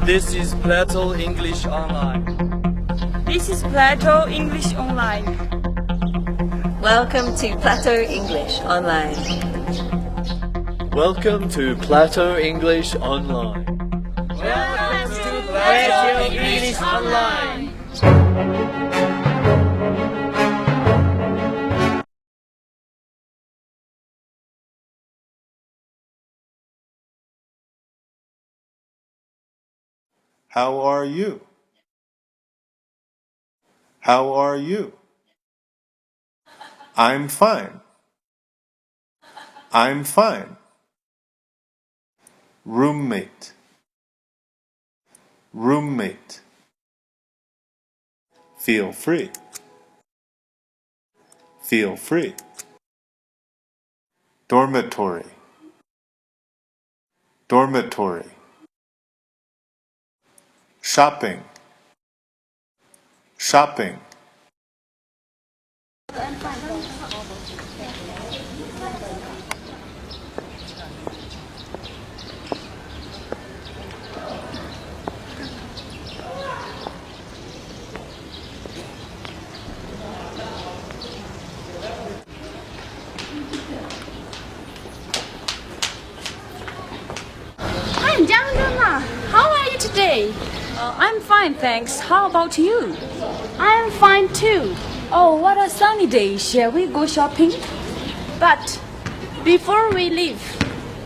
This is Plateau English Online. This is Plateau English Online. Welcome to Plateau English Online. Welcome to Plateau English Online. Welcome to Plateau English Online. How are you? How are you? I'm fine. I'm fine. Roommate. Roommate. Feel free. Feel free. Dormitory. Dormitory. Shopping. Shopping. Hi, Jiang, how are you today? I'm fine, thanks. How about you? I'm fine too. Oh, what a sunny day. Shall we go shopping? But before we leave,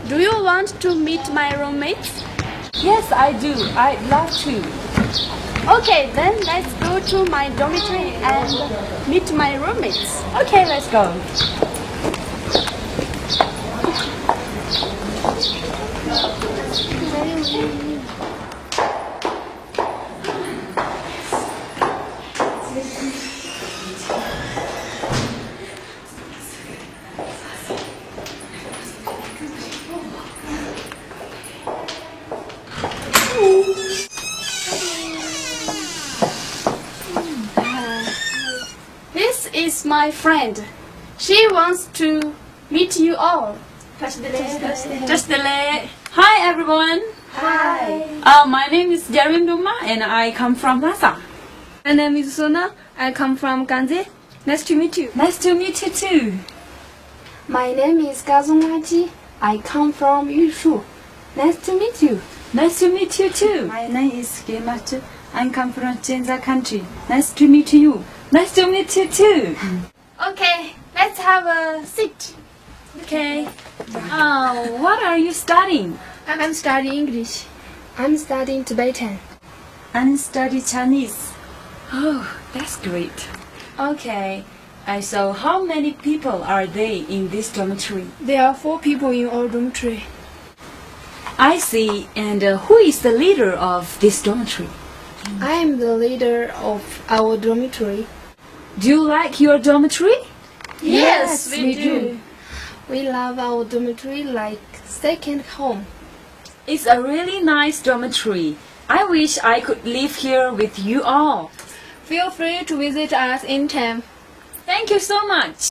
do you want to meet my roommates? Yes, I do. I'd love to. Okay, then let's go to my dormitory and meet my roommates. Okay, let's go. This is my friend. She wants to meet you all. Just the leg. Hi, everyone. Hi. My name is Dormitory and I come from Plateau. My name is Sona. I come from Ganze. Nice to meet you. Nice to meet you too. My name is Gazongaji. I come from Yushu. Nice to meet you. Nice to meet you too. My name is Gematu. I come from Chenza country. Nice to meet you. Nice to meet you too. Okay, let's have a seat. Okay. What are you studying? I'm studying English. I'm studying Tibetan. And study Chinese. Oh, that's great. Okay. So how many people are there in this dormitory? There are 4 people in our dormitory. I see. And who is the leader of this dormitory? I am the leader of our dormitory. Do you like your dormitory? Yes, we do. We love our dormitory like second home. It's a really nice dormitory. I wish I could live here with you all. Feel free to visit us anytime. Thank you so much.